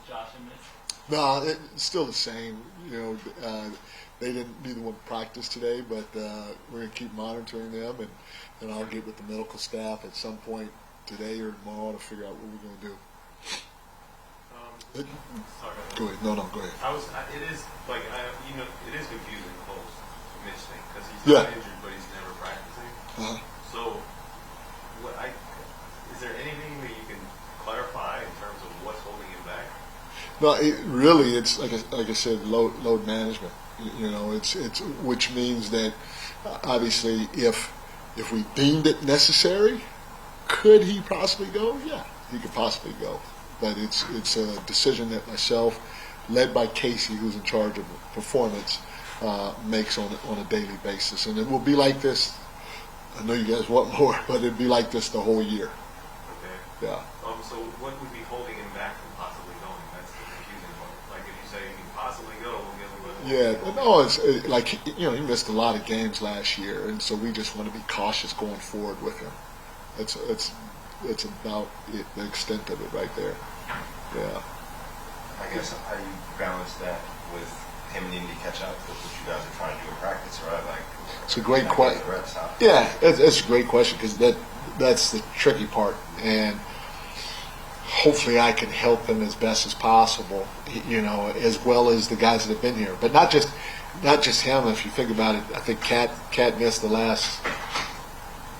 Josh and Mitch? No, it's still the same. They didn't neither one practice today, but we're going to keep monitoring them, and I'll get with the medical staff at some point today or tomorrow to figure out what we're going to do. Sorry. Go ahead. No, go ahead. It is like it is confusing the whole Mitch thing because he's Yeah. not injured, but he's never practicing. Uh-huh. So, is there anything that you can clarify in terms of what's holding him back? No, it's like I said, load management. It's which means that obviously if we deemed it necessary, could he possibly go? Yeah, he could possibly go. But it's a decision that myself, led by Casey, who's in charge of performance, makes on a daily basis. And it will be like this. I know you guys want more, but it'll be like this the whole year. Okay. Yeah. So what would be holding him back from possibly going? That's the confusing part. Like if you say he can possibly go, Yeah, no, it's like he missed a lot of games last year, and so we just want to be cautious going forward with him. It's about the extent of it right there. Yeah. I guess how do you balance that with him needing to catch up with what you guys are trying to do in practice, right? Like, it's a great question. Yeah, Yeah, it's a great question because that's the tricky part, and hopefully I can help him as best as possible, as well as the guys that have been here. But not just him. If you think about it, I think Cat missed the last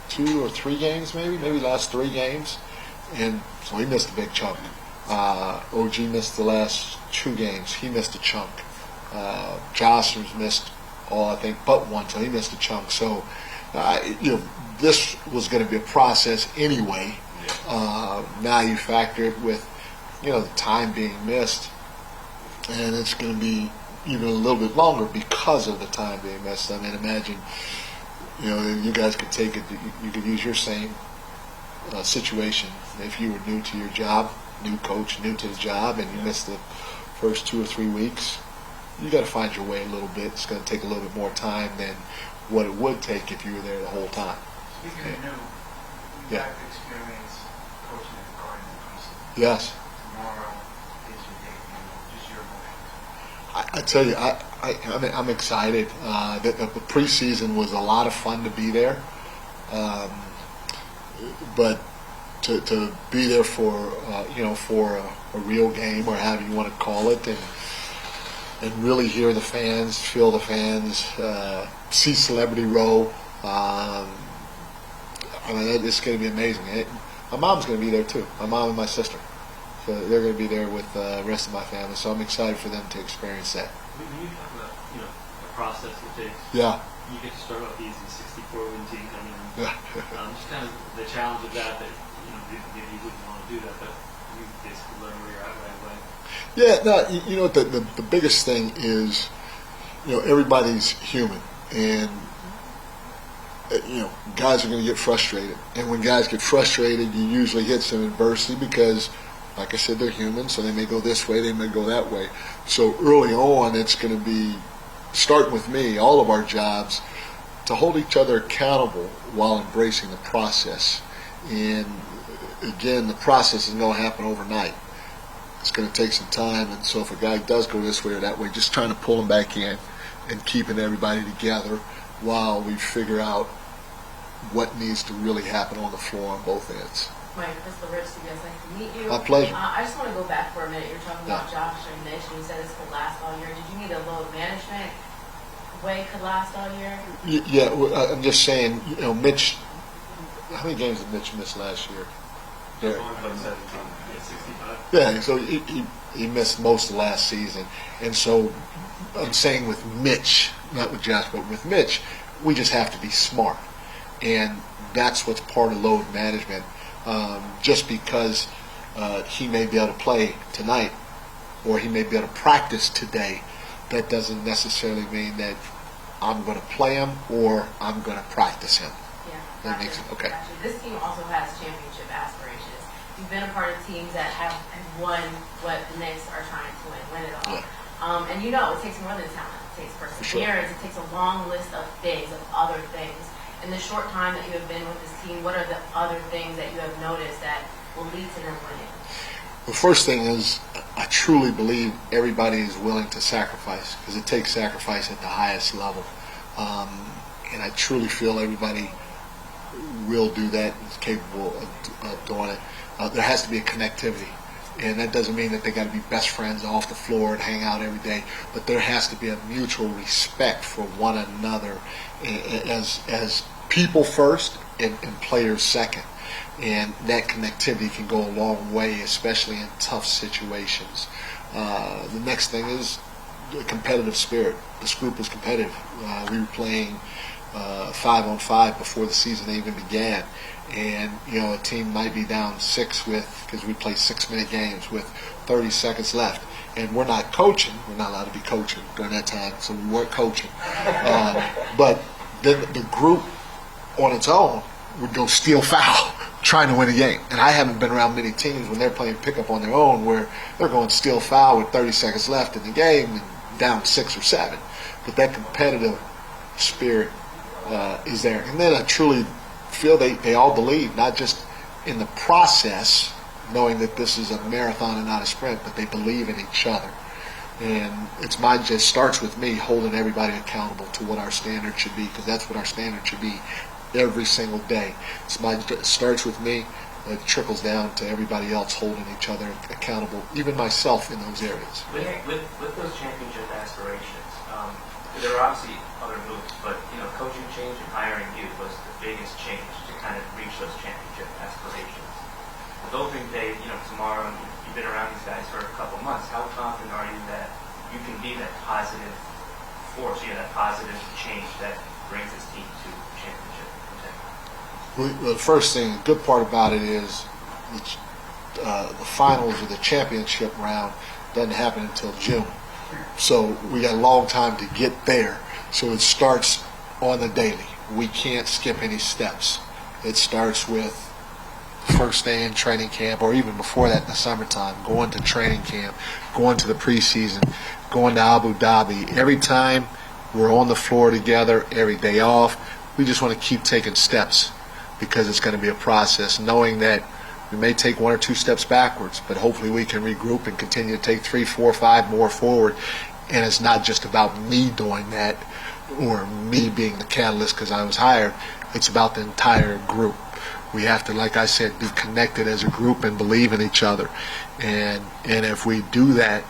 2 or 3 games, maybe last 3 games, and so he missed a big chunk. OG missed the last 2 games. He missed a chunk. Jocelyn's missed all, I think, but 1, so he missed a chunk. So, this was going to be a process anyway. Now you factor it with, the time being missed, and it's going to be even a little bit longer because of the time being missed. I mean, imagine, you guys could take it. You could use your same situation if you were new to your job, new coach, new to the job, and you missed the first 2 or 3 weeks. You got to find your way a little bit. It's going to take a little bit more time than what it would take if you were there the whole time. Speaking of new, you got experience coaching at the Garden in preseason. Yes. Tomorrow is your debut. Just your emotions. I tell you, I'm excited. The preseason was a lot of fun to be there, but to be there for a real game, or however you want to call it, and really hear the fans, feel the fans, see Celebrity Row. It's going to be amazing. My mom's going to be there too. My mom and my sister. So they're going to be there with the rest of my family. So I'm excited for them to experience that. When you talk about the process it takes. Yeah. You get to start off easy, 64-win team coming in. Yeah. Just kind of the challenge of that maybe you wouldn't want to do that, but you basically learn where you're at right away. Yeah, no, the biggest thing is, everybody's human, and guys are going to get frustrated, and when guys get frustrated, you usually hit some adversity because, like I said, they're human, so they may go this way, they may go that way. So early on, it's going to be, starting with me, all of our jobs, to hold each other accountable while embracing the process. And again, the process is going to happen overnight. It's going to take some time, and so if a guy does go this way or that way, just trying to pull him back in and keeping everybody together while we figure out what needs to really happen on the floor on both ends. Mike, Crystal Rich, CBS, nice to meet you. My pleasure. I just want to go back for a minute. You're talking about Josh and Mitch, and you said this could last all year. Did you need a load management way could last all year? Yeah, I'm just saying, Mitch, how many games did Mitch miss last year? Yeah, so he missed most of last season. And so I'm saying with Mitch, not with Josh, but with Mitch, we just have to be smart. And that's what's part of load management. Just because he may be able to play tonight or he may be able to practice today, that doesn't necessarily mean that I'm going to play him or I'm going to practice him. Yeah. That makes it okay. Gotcha. This team also has championship aspirations. You've been a part of teams that have won what the Knicks are trying to win it all. Yeah. And it takes more than talent. It takes perseverance. It takes a long list of things, of other things. In the short time that you have been with this team, what are the other things that you have noticed that will lead to them winning? The first thing is I truly believe everybody is willing to sacrifice, because it takes sacrifice at the highest level. And I truly feel everybody will do that and is capable of doing it. There has to be a connectivity. And that doesn't mean that they got to be best friends off the floor and hang out every day, but there has to be a mutual respect for one another as people first and players second. And that connectivity can go a long way, especially in tough situations. The next thing is the competitive spirit. This group was competitive. We were playing 5-on-5 before the season even began. And, a team might be down 6 because we play 6-minute games with 30 seconds left. And we're not coaching. We're not allowed to be coaching during that time, so we weren't coaching. But then the group on its own would go steal foul trying to win a game. And I haven't been around many teams when they're playing pickup on their own where they're going steal foul with 30 seconds left in the game and down 6 or 7. But that competitive spirit is there. And then I truly feel they all believe, not just in the process, knowing that this is a marathon and not a sprint, but they believe in each other. And just starts with me holding everybody accountable to what our standard should be, because that's what our standard should be every single day. It starts with me, it trickles down to everybody else holding each other accountable, even myself in those areas. With those championship aspirations, there are obviously other moves, but coaching change and hiring you was the biggest change to kind of reach those championship aspirations. With opening day, tomorrow, and you've been around these guys for a couple months, how confident are you that you can be that positive force, that positive change that brings this team to championship contention? Well, the first thing, the good part about it is the finals or the championship round doesn't happen until June. So we got a long time to get there. So it starts on the daily. We can't skip any steps. It starts with first day in training camp, or even before that in the summertime, going to training camp, going to the preseason, going to Abu Dhabi. Every time we're on the floor together, every day off, we just want to keep taking steps, because it's going to be a process, knowing that we may take 1 or 2 steps backwards, but hopefully we can regroup and continue to take 3, 4, 5 more forward. And it's not just about me doing that or me being the catalyst because I was hired. It's about the entire group. We have to, like I said, be connected as a group and believe in each other. And if we do that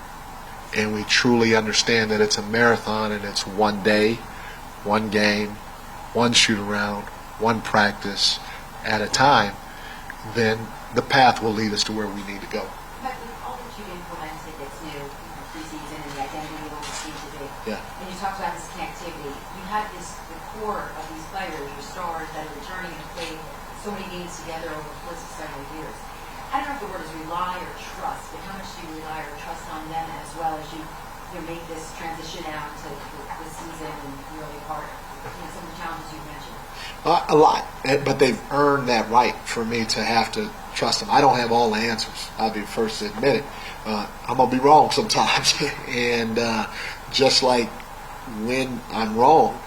and we truly understand that it's a marathon and it's one day, one game, one shoot around, one practice at a time, then the path will lead us to where we need to go. But with all that you've implemented that's new, preseason and the identity of what the team to be, and you talked about this connectivity, you have the core of these players, your stars that are returning and playing so many games together over the course of several years. I don't know if the word is rely or trust, but how much do you rely or trust on them as well as you make this transition out to the season and the early part, some of the challenges you mentioned? A lot, but they've earned that right for me to have to trust them. I don't have all the answers. I'll be the first to admit it. I'm going to be wrong sometimes. And just like when I'm wrong,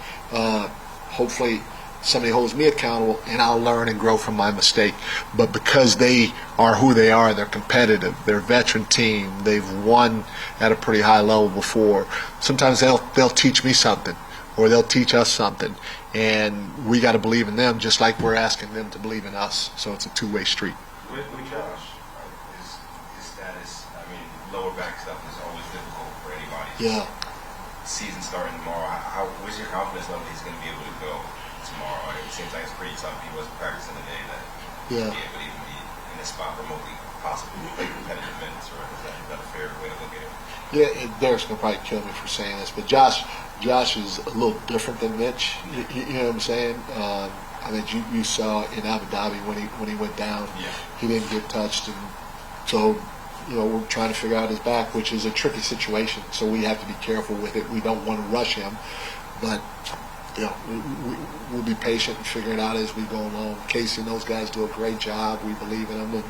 hopefully somebody holds me accountable and I'll learn and grow from my mistake. But because they are who they are, they're competitive, they're a veteran team, they've won at a pretty high level before, sometimes they'll teach me something or they'll teach us something. And we got to believe in them just like we're asking them to believe in us. So it's a two-way street. With Josh, his status, lower back stuff is always difficult for anybody. Yeah. Season starting tomorrow, what's your confidence level he's going to be able to go tomorrow? It seems like it's pretty tough. He wasn't practicing today that he'd be able to even be in this spot remotely possible to play competitive minutes, or is that a fair way to look at it? Yeah, Derek's going to probably kill me for saying this, but Josh is a little different than Mitch. You know what I'm saying? I think you saw in Abu Dhabi when he went down, he didn't get touched, and so we're trying to figure out his back, which is a tricky situation. So we have to be careful with it. We don't want to rush him, but we'll be patient and figure it out as we go along. Casey and those guys do a great job. We believe in them,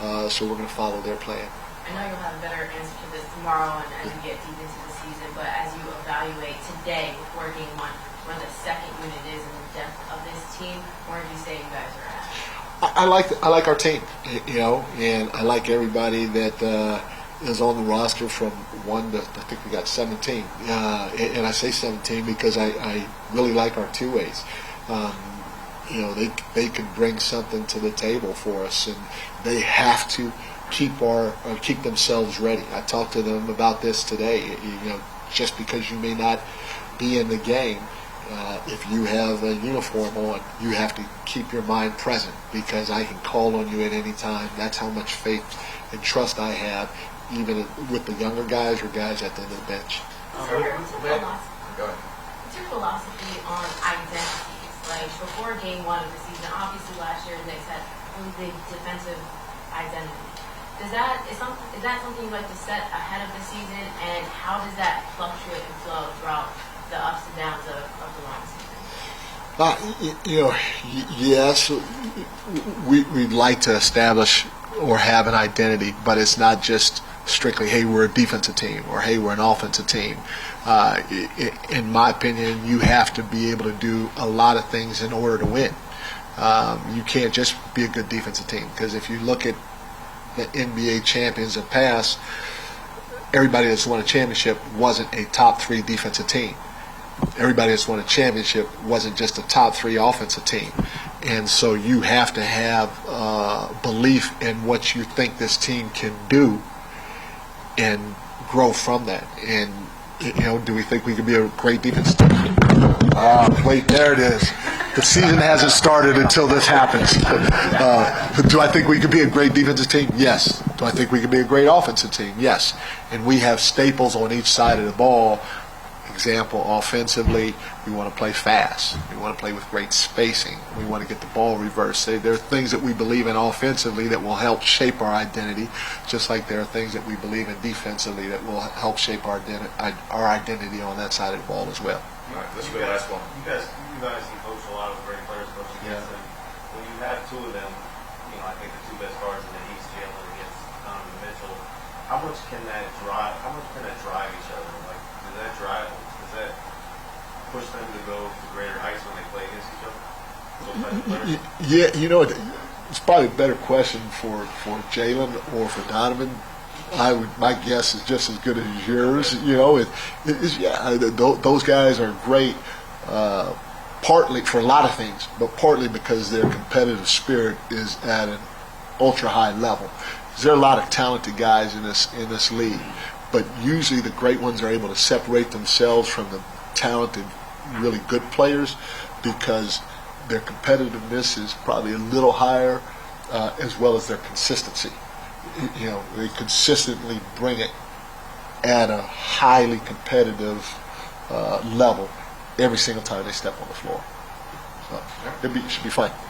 and so we're going to follow their plan. I know you'll have a better answer to this tomorrow and as we get deep into the season, but as you evaluate today before game one, where the second unit is in the depth of this team, where do you say you guys are at? I like our team, and I like everybody that is on the roster from 1 to, I think we got 17. And I say 17 because I really like our two-ways. They can bring something to the table for us, and they have to keep themselves ready. I talked to them about this today. Just because you may not be in the game, if you have a uniform on, you have to keep your mind present, because I can call on you at any time. That's how much faith and trust I have, even with the younger guys or guys at the end of the bench. What's your philosophy on identities? Like, before game 1 of the season, obviously last year the Knicks had really big defensive identity. Is that something you like to set ahead of the season, and how does that fluctuate and flow throughout the ups and downs of the long season? Yes, we'd like to establish or have an identity, but it's not just strictly, hey, we're a defensive team, or hey, we're an offensive team. In my opinion, you have to be able to do a lot of things in order to win. You can't just be a good defensive team, because if you look at the NBA champions of past, everybody that's won a championship wasn't a top 3 defensive team. Everybody that's won a championship wasn't just a top 3 offensive team. And so you have to have belief in what you think this team can do and grow from that. And, do we think we can be a great defensive team? Wait, there it is. The season hasn't started until this happens. Do I think we could be a great defensive team? Yes. Do I think we could be a great offensive team? Yes. And we have staples on each side of the ball. Example, offensively, we want to play fast. We want to play with great spacing. We want to get the ball reversed. There are things that we believe in offensively that will help shape our identity, just like there are things that we believe in defensively that will help shape our identity on that side of the ball as well. All right, let's go to the last one. You guys coach a lot of great players coaching against them. When you have 2 of them, I think the 2 best guards in the East, Jalen against Mitchell, how much can that drive each other? Like, does that push them to go to greater heights when they play against each other? Yeah, it's probably a better question for Jalen or for Donovan. My guess is just as good as yours. Those guys are great, partly for a lot of things, but partly because their competitive spirit is at an ultra high level. There are a lot of talented guys in this league, but usually the great ones are able to separate themselves from the talented, really good players, because their competitiveness is probably a little higher, as well as their consistency. They consistently bring it at a highly competitive level every single time they step on the floor. So it should be fun. Yeah,